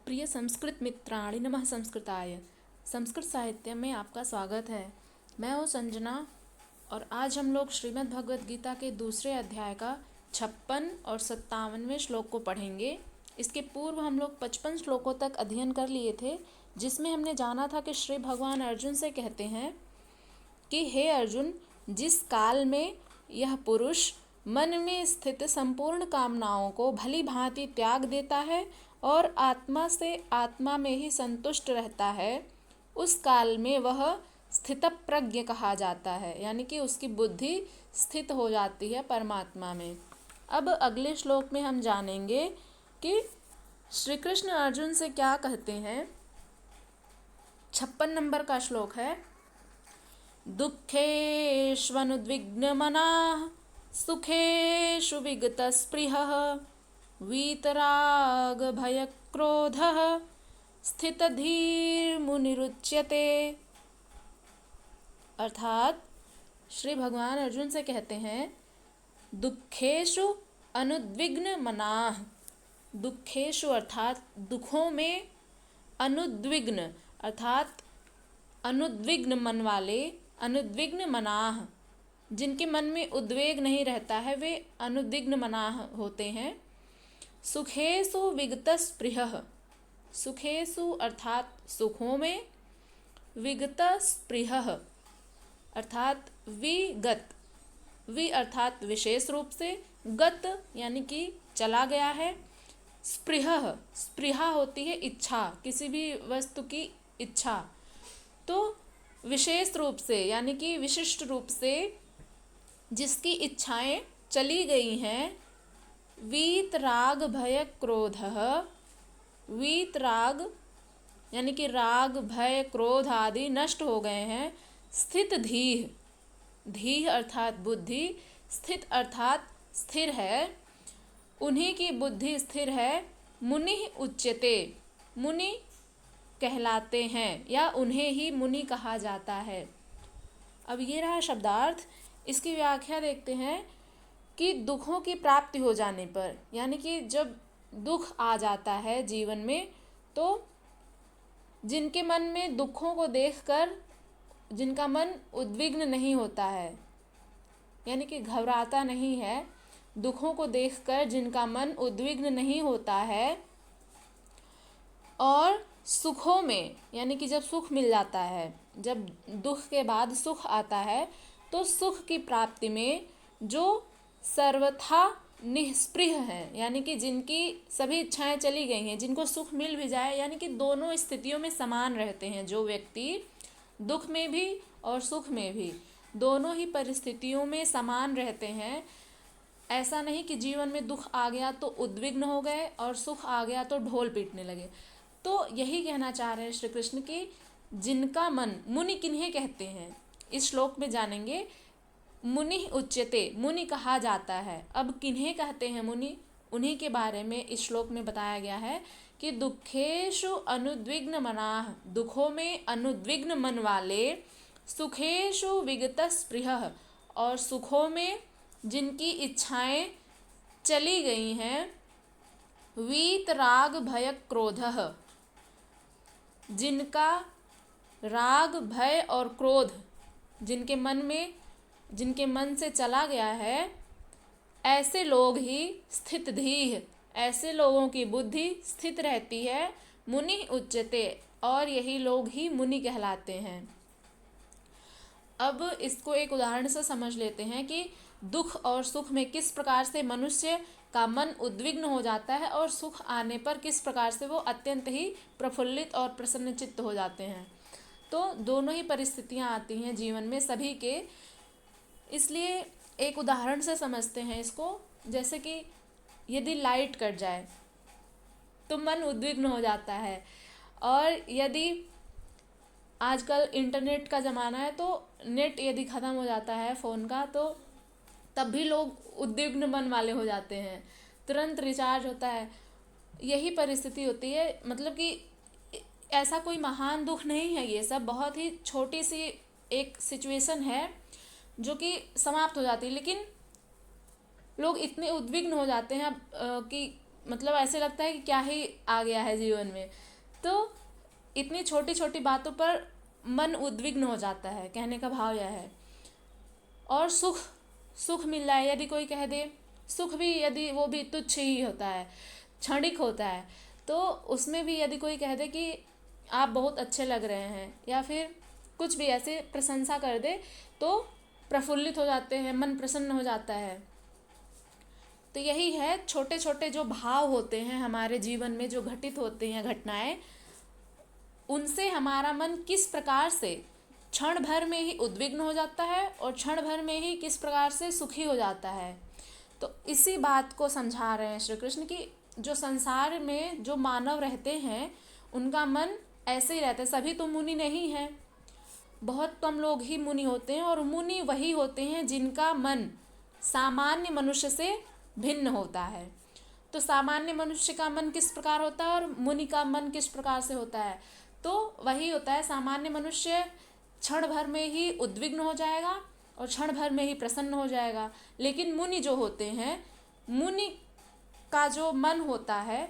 प्रिय संस्कृत मित्राणि नमः संस्कृताय। संस्कृत साहित्य में आपका स्वागत है। मैं हूँ संजना और आज हम लोग श्रीमद् भगवद गीता के दूसरे अध्याय का 56 और 57वें श्लोक को पढ़ेंगे। इसके पूर्व हम लोग 55 श्लोकों तक अध्ययन कर लिए थे, जिसमें हमने जाना था कि श्री भगवान अर्जुन से कहते हैं कि हे अर्जुन, जिस काल में यह पुरुष मन में स्थित संपूर्ण कामनाओं को भली भांति त्याग देता है और आत्मा से आत्मा में ही संतुष्ट रहता है, उस काल में वह स्थितप्रज्ञ कहा जाता है, यानी कि उसकी बुद्धि स्थित हो जाती है परमात्मा में। अब अगले श्लोक में हम जानेंगे कि श्री कृष्ण अर्जुन से क्या कहते हैं। 56 नंबर का श्लोक है। दुःखेष्वनुद्विग्नमनाः सुखेषु विगतस्पृहः वीतरागभयक्रोधः स्थितधीर्मुनिरुच्यते। अर्थात श्री भगवान अर्जुन से कहते हैं, दुःखेषु अनुद्विग्न मनाः, दुःखेषु अर्थात दुखों में, अनुद्विग्न अर्थात अनुद्विग्न मन वाले, अनुद्विग्न मनाः जिनके मन में उद्वेग नहीं रहता है, वे अनुद्विग्न मनाः होते हैं। सुखेषु विगतस्पृहः, सुखेषु अर्थात सुखों में, विगतस्पृहः अर्थात विगत, वि अर्थात विशेष रूप से, गत यानी कि चला गया है, स्पृहः स्पृहा होती है इच्छा, किसी भी वस्तु की इच्छा, तो विशेष रूप से यानी कि विशिष्ट रूप से जिसकी इच्छाएं चली गई हैं। वीतराग भय क्रोधः, वीतराग यानी कि राग भय क्रोध आदि नष्ट हो गए हैं। स्थित धीः, धीः अर्थात बुद्धि, स्थित अर्थात स्थिर है, उन्हीं की बुद्धि स्थिर है। मुनि उच्यते, मुनि कहलाते हैं या उन्हें ही मुनि कहा जाता है। अब ये रहा शब्दार्थ। इसकी व्याख्या देखते हैं कि दुखों की प्राप्ति हो जाने पर, यानी कि जब दुख आ जाता है जीवन में, तो जिनके मन में दुखों को देखकर जिनका मन उद्विग्न नहीं होता है, यानी कि घबराता नहीं है, दुखों को देखकर जिनका मन उद्विग्न नहीं होता है, और सुखों में यानी कि जब सुख मिल जाता है, जब दुख के बाद सुख आता है, तो सुख की प्राप्ति में जो सर्वथा निस्पृह हैं, यानी कि जिनकी सभी इच्छाएं चली गई हैं, जिनको सुख मिल भी जाए, यानी कि दोनों स्थितियों में समान रहते हैं, जो व्यक्ति दुख में भी और सुख में भी, दोनों ही परिस्थितियों में समान रहते हैं। ऐसा नहीं कि जीवन में दुख आ गया तो उद्विग्न हो गए और सुख आ गया तो ढोल पीटने लगे। तो यही कहना चाह रहे हैं श्री कृष्ण की जिनका मन, मुनि किन्हें कहते हैं इस श्लोक में जानेंगे। मुनि उच्यते, मुनि कहा जाता है। अब किन्हें कहते हैं मुनि, उन्हीं के बारे में इस श्लोक में बताया गया है कि दुखेषु अनुद्विग्न मनाः, दुखों में अनुद्विग्न मन वाले, सुखेषु विगतस्पृहः और सुखों में जिनकी इच्छाएं चली गई हैं, वीतराग भय क्रोधः जिनका राग भय और क्रोध जिनके मन से चला गया है, ऐसे लोग ही स्थित धीः, ऐसे लोगों की बुद्धि स्थित रहती है। मुनि उच्यते, और यही लोग ही मुनि कहलाते हैं। अब इसको एक उदाहरण से समझ लेते हैं कि दुख और सुख में किस प्रकार से मनुष्य का मन उद्विग्न हो जाता है और सुख आने पर किस प्रकार से वो अत्यंत ही प्रफुल्लित और प्रसन्नचित्त हो जाते हैं। तो दोनों ही परिस्थितियां आती हैं जीवन में सभी के, इसलिए एक उदाहरण से समझते हैं इसको। जैसे कि यदि लाइट कट जाए तो मन उद्विग्न हो जाता है, और यदि आजकल इंटरनेट का ज़माना है तो नेट यदि ख़त्म हो जाता है फ़ोन का, तो तब भी लोग उद्विग्न मन वाले हो जाते हैं, तुरंत रिचार्ज होता है। यही परिस्थिति होती है, मतलब कि ऐसा कोई महान दुख नहीं है, ये सब बहुत ही छोटी सी एक सिचुएशन है जो कि समाप्त हो जाती है। लेकिन लोग इतने उद्विग्न हो जाते हैं कि मतलब ऐसे लगता है कि क्या ही आ गया है जीवन में। तो इतनी छोटी छोटी बातों पर मन उद्विग्न हो जाता है, कहने का भाव यह है। और सुख सुख मिल रहा है, यदि कोई कह दे, सुख भी यदि वो भी तुच्छ ही होता है, क्षणिक होता है, तो उसमें भी यदि कोई कह दे कि आप बहुत अच्छे लग रहे हैं, या फिर कुछ भी ऐसे प्रशंसा कर दे, तो प्रफुल्लित हो जाते हैं, मन प्रसन्न हो जाता है। तो यही है, छोटे छोटे जो भाव होते हैं हमारे जीवन में, जो घटित होते हैं घटनाएं, उनसे हमारा मन किस प्रकार से क्षण भर में ही उद्विग्न हो जाता है और क्षण भर में ही किस प्रकार से सुखी हो जाता है। तो इसी बात को समझा रहे हैं श्री कृष्ण की जो संसार में जो मानव रहते हैं उनका मन ऐसे ही रहता है। सभी तो मुनि नहीं हैं, बहुत कम लोग ही मुनि होते हैं, और मुनि वही होते हैं जिनका मन सामान्य मनुष्य से भिन्न होता है। तो सामान्य मनुष्य का मन किस प्रकार होता है और मुनि का मन किस प्रकार से होता है? तो वही होता है, सामान्य मनुष्य क्षण भर में ही उद्विग्न हो जाएगा और क्षण भर में ही प्रसन्न हो जाएगा। लेकिन मुनि जो होते हैं, मुनि का जो मन होता है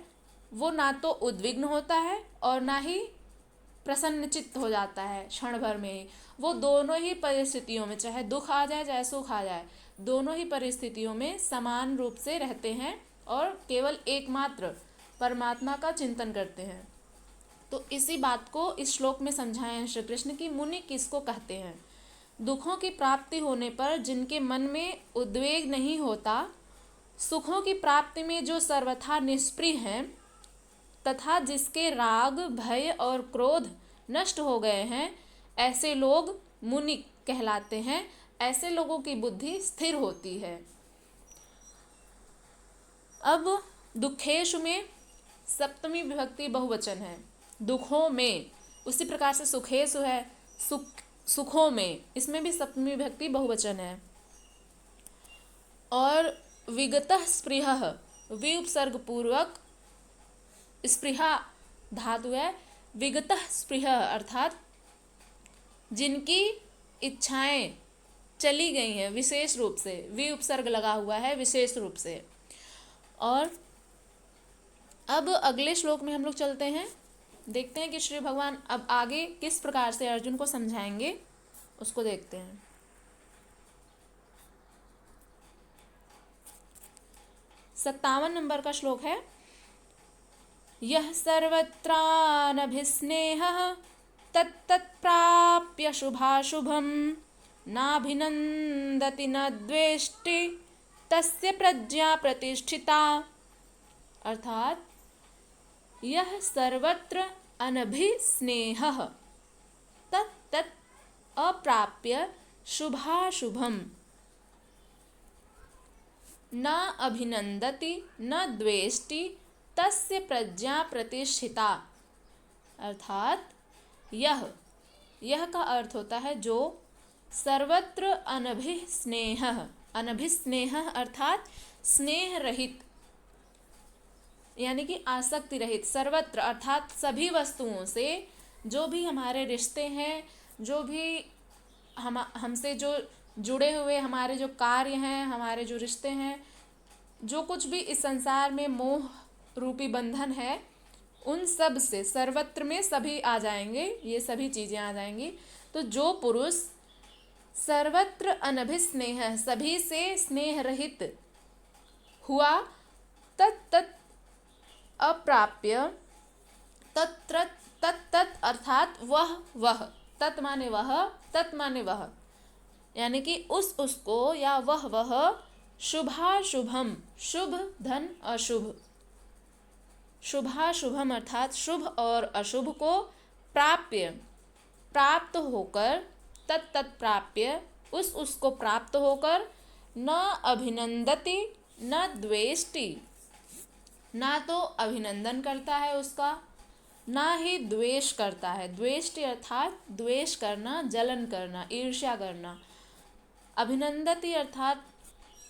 वो ना तो उद्विग्न होता है और ना ही प्रसन्नचित्त हो जाता है क्षण भर में ही। वो दोनों ही परिस्थितियों में, चाहे दुख आ जाए चाहे सुख आ जाए, दोनों ही परिस्थितियों में समान रूप से रहते हैं और केवल एकमात्र परमात्मा का चिंतन करते हैं। तो इसी बात को इस श्लोक में समझाए हैं श्री कृष्ण की मुनि किसको कहते हैं। दुखों की प्राप्ति होने पर जिनके मन में उद्वेग नहीं होता, सुखों की प्राप्ति में जो सर्वथा निष्प्रिय हैं, तथा जिसके राग भय और क्रोध नष्ट हो गए हैं, ऐसे लोग मुनि कहलाते हैं। ऐसे लोगों की बुद्धि स्थिर होती है। अब दुखेशु में सप्तमी विभक्ति बहुवचन है, दुखों में। उसी प्रकार से सुखेशु है, सुखों में, इसमें भी सप्तमी विभक्ति बहुवचन है। और विगतः स्पृहः वि उपसर्ग पूर्वक स्पृहा धातु है, विगतः स्पृहः अर्थात जिनकी इच्छाएं चली गई हैं विशेष रूप से, वि उपसर्ग लगा हुआ है विशेष रूप से। और अब अगले श्लोक में हम लोग चलते हैं, देखते हैं कि श्री भगवान अब आगे किस प्रकार से अर्जुन को समझाएंगे, उसको देखते हैं। 57 नंबर का श्लोक है, यह सर्वत्रानभिस्नेहः तत्तत्प्राप्य शुभाशुभं नाभिनन्दति न द्वेष्टि तस्य प्रज्ञा प्रतिष्ठिता। अर्थात यह सर्वत्र अनभिस्नेहः तत्तत् अप्राप्य शुभाशुभम न अभिनन्दति न द्वेष्टि तस्य प्रज्ञा प्रतिष्ठिता। अर्थात यह का अर्थ होता है जो सर्वत्र अनभिस्नेहः, अनभिस्नेहः अर्थात स्नेह रहित, यानी कि आसक्ति रहित, सर्वत्र अर्थात सभी वस्तुओं से, जो भी हमारे रिश्ते हैं, जो भी हमसे जो जुड़े हुए हमारे जो कार्य हैं, हमारे जो रिश्ते हैं, जो कुछ भी इस संसार में मोह रूपी बंधन है, उन सब से सर्वत्र में सभी आ जाएंगे, ये सभी चीज़ें आ जाएंगी। तो जो पुरुष सर्वत्र अनभिस्नेह, सभी से स्नेह रहित हुआ, तत्तत् अप्राप्य, तत्तत् अर्थात वह, तत् माने वह, तत् माने वह, यानी कि उसको या वह शुभाशुभम, शुभ धन अशुभ, शुभाशुभम अर्थात शुभ और अशुभ को प्राप्त होकर, तत्तत् प्राप्य उसको प्राप्त होकर, न अभिनंदति न द्वेष्टि, ना तो अभिनंदन करता है उसका, ना ही द्वेष करता है। द्वेष्टि अर्थात द्वेष करना, जलन करना, ईर्ष्या करना। अभिनंदति अर्थात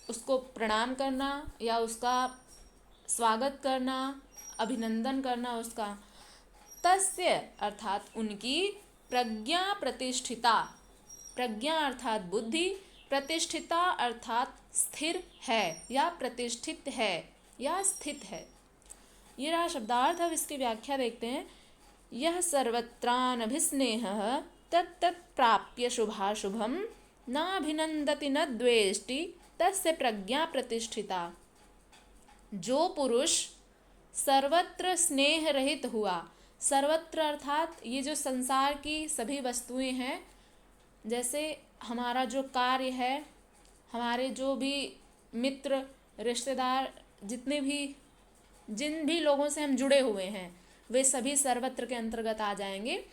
उसको प्रणाम करना या उसका स्वागत करना, अभिनंदन करना उसका। तस्य अर्थात उनकी, प्रज्ञा प्रतिष्ठिता, प्रज्ञा अर्थात बुद्धि, प्रतिष्ठिता अर्थात स्थिर है या प्रतिष्ठित है या स्थित है। ये रहा शब्दार्थ। अब इसकी व्याख्या देखते हैं। यह सर्वत्रानभिस्नेहः तत्तत् प्राप्य शुभाशुभम नाभिनंदति न द्वेष्टि तस्य प्रज्ञा प्रतिष्ठिता। जो पुरुष सर्वत्र स्नेह रहित हुआ, सर्वत्र अर्थात ये जो संसार की सभी वस्तुएं हैं, जैसे हमारा जो कार्य है, हमारे जो भी मित्र रिश्तेदार, जितने भी जिन भी लोगों से हम जुड़े हुए हैं, वे सभी सर्वत्र के अंतर्गत आ जाएंगे।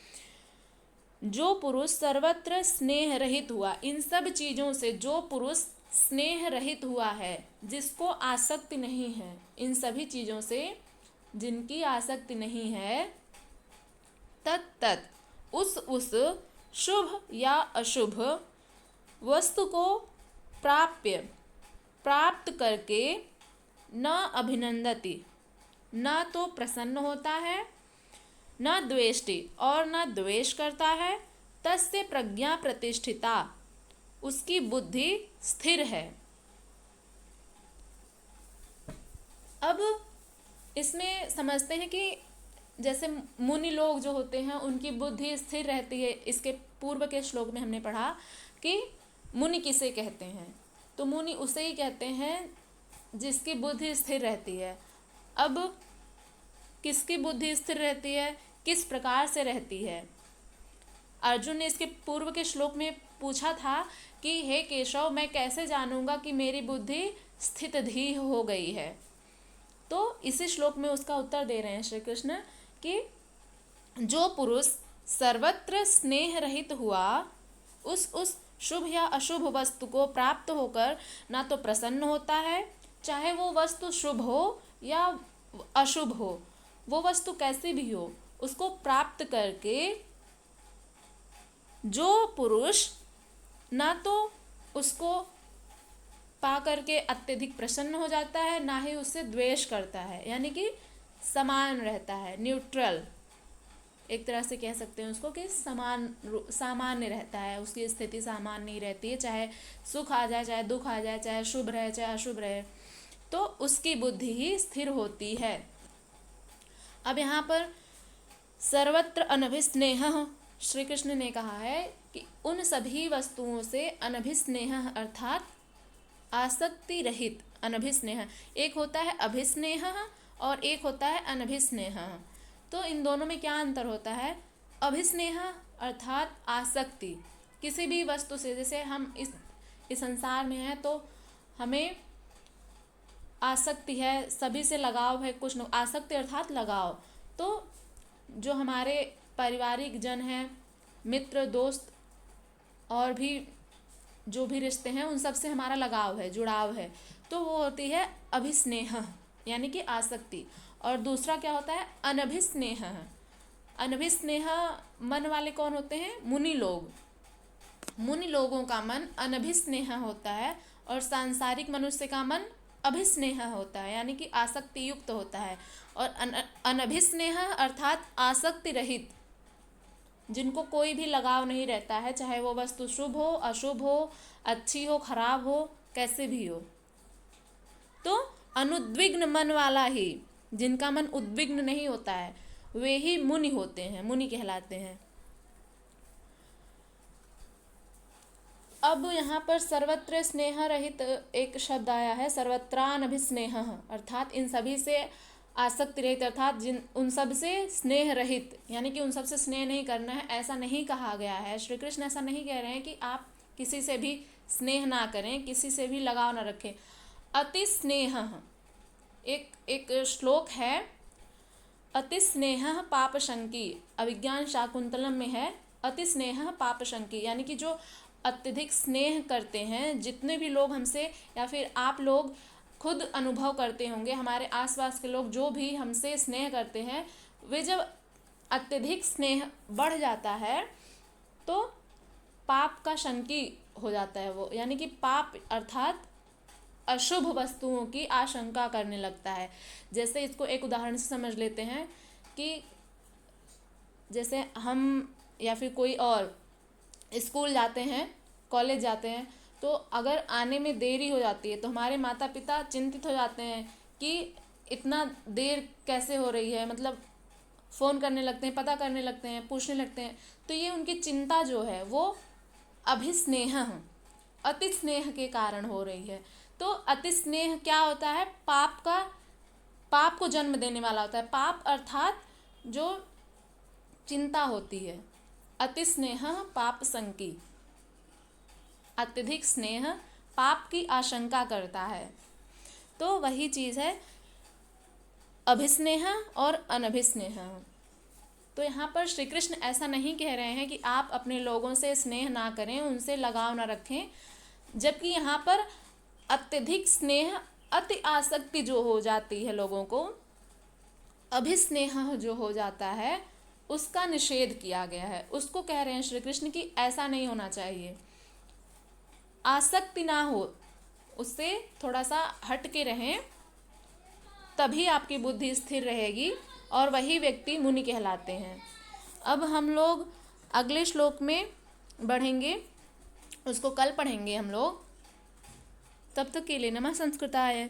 जो पुरुष सर्वत्र स्नेह रहित हुआ, इन सब चीज़ों से जो पुरुष स्नेह रहित हुआ है, जिसको आसक्ति नहीं है, इन सभी चीज़ों से जिनकी आसक्ति नहीं है, तत्तत् उस शुभ या अशुभ वस्तु को प्राप्त करके न अभिनंदति, न तो प्रसन्न होता है, न द्वेष्टि और न द्वेष करता है, तस्य प्रज्ञा प्रतिष्ठिता, उसकी बुद्धि स्थिर है। अब इसमें समझते हैं कि जैसे मुनि लोग जो होते हैं उनकी बुद्धि स्थिर रहती है। इसके पूर्व के श्लोक में हमने पढ़ा कि मुनि किसे कहते हैं, तो मुनि उसे ही कहते हैं जिसकी बुद्धि स्थिर रहती है। अब किसकी बुद्धि स्थिर रहती है, किस प्रकार से रहती है? अर्जुन ने इसके पूर्व के श्लोक में पूछा था कि हे केशव, मैं कैसे जानूंगा कि मेरी बुद्धि स्थितधीह हो गई है। तो इसी श्लोक में उसका उत्तर दे रहे हैं श्री कृष्ण कि जो पुरुष सर्वत्र स्नेह रहित हुआ, उस शुभ या अशुभ वस्तु को प्राप्त होकर ना तो प्रसन्न होता है, चाहे वो वस्तु शुभ हो या अशुभ हो, वो वस्तु कैसी भी हो, उसको प्राप्त करके जो पुरुष ना तो उसको पा करके अत्यधिक प्रसन्न हो जाता है, ना ही उससे द्वेष करता है, यानी कि समान रहता है, न्यूट्रल एक तरह से कह सकते हैं उसको कि सामान्य रहता है, उसकी स्थिति सामान्य नहीं रहती है, चाहे सुख आ जाए, चाहे दुख आ जाए, चाहे शुभ रहे, चाहे अशुभ रहे, तो उसकी बुद्धि ही स्थिर होती है। अब यहाँ पर सर्वत्र अनभिस्नेह, श्री कृष्ण ने कहा है कि उन सभी वस्तुओं से अनभिस्नेह अर्थात आसक्ति रहित। अनभिस्नेह, एक होता है अभिस्नेह और एक होता है अनभिस्नेह। तो इन दोनों में क्या अंतर होता है? अभिस्नेह अर्थात आसक्ति किसी भी वस्तु से, जैसे हम इस संसार में हैं तो हमें आसक्ति है, सभी से लगाव है, कुछ न आसक्ति अर्थात लगाव। तो जो हमारे पारिवारिक जन हैं, मित्र, दोस्त और भी जो भी रिश्ते हैं, उन सब से हमारा लगाव है, जुड़ाव है, तो वो होती है अभिस्नेह यानी कि आसक्ति। और दूसरा क्या होता है? अनभिस्नेह। अनभिस्नेह मन वाले कौन होते हैं? मुनि लोग। मुनि लोगों का मन अनभिस्नेह होता है और सांसारिक मनुष्य का मन अभिस्नेह होता है, यानी कि आसक्ति युक्त होता है। और अनभिस्नेह अर्थात आसक्ति रहित, जिनको कोई भी लगाव नहीं रहता है, चाहे वो वस्तु शुभ हो, अशुभ हो, अच्छी हो, खराब हो, कैसे भी हो। तो अनुद्विग्न मन वाला ही, जिनका मन उद्विग्न नहीं होता है, वे ही मुनि होते हैं, मुनि कहलाते हैं। अब यहाँ पर सर्वत्र स्नेह रहित एक शब्द आया है, सर्वत्रानभिस्नेह, अर्थात इन सभी से आसक्ति रहित, अर्थात उन सब से स्नेह रहित, यानी कि उन सब से स्नेह नहीं करना है, ऐसा नहीं कहा गया है। श्री कृष्ण ऐसा नहीं कह रहे हैं कि आप किसी से भी स्नेह ना करें, किसी से भी लगाव ना रखें। अति स्नेह, एक श्लोक है, अति स्नेह पापशंकी, अभिज्ञान शाकुंतलम में है, अति स्नेह पापशंकी, यानी कि जो अत्यधिक स्नेह करते हैं, जितने भी लोग हमसे या फिर आप लोग खुद अनुभव करते होंगे, हमारे आसपास के लोग जो भी हमसे स्नेह करते हैं, वे जब अत्यधिक स्नेह बढ़ जाता है तो पाप का शंकी हो जाता है वो, यानी कि पाप अर्थात अशुभ वस्तुओं की आशंका करने लगता है। जैसे इसको एक उदाहरण से समझ लेते हैं कि जैसे हम या फिर कोई और स्कूल जाते हैं, कॉलेज जाते हैं, तो अगर आने में देरी हो जाती है तो हमारे माता पिता चिंतित हो जाते हैं कि इतना देर कैसे हो रही है, मतलब फ़ोन करने लगते हैं, पता करने लगते हैं, पूछने लगते हैं। तो ये उनकी चिंता जो है वो अभिस्नेह, अति स्नेह के कारण हो रही है। तो अति स्नेह क्या होता है? पाप को जन्म देने वाला होता है। पाप अर्थात जो चिंता होती है। अति स्नेह पाप संकी, अत्यधिक स्नेह पाप की आशंका करता है। तो वही चीज़ है अभिस्नेह और अनभिस्नेह। तो यहाँ पर श्री कृष्ण ऐसा नहीं कह रहे हैं कि आप अपने लोगों से स्नेह ना करें, उनसे लगाव ना रखें, जबकि यहाँ पर अत्यधिक स्नेह, अति आसक्ति जो हो जाती है लोगों को, अभिस्नेह जो हो जाता है, उसका निषेध किया गया है। उसको कह रहे हैं श्री कृष्ण कि ऐसा नहीं होना चाहिए, आसक्ति ना हो, उससे थोड़ा सा हट के रहें, तभी आपकी बुद्धि स्थिर रहेगी और वही व्यक्ति मुनि कहलाते हैं। अब हम लोग अगले श्लोक में बढ़ेंगे, उसको कल पढ़ेंगे हम लोग। तब तक के लिए नमः संस्कृताय।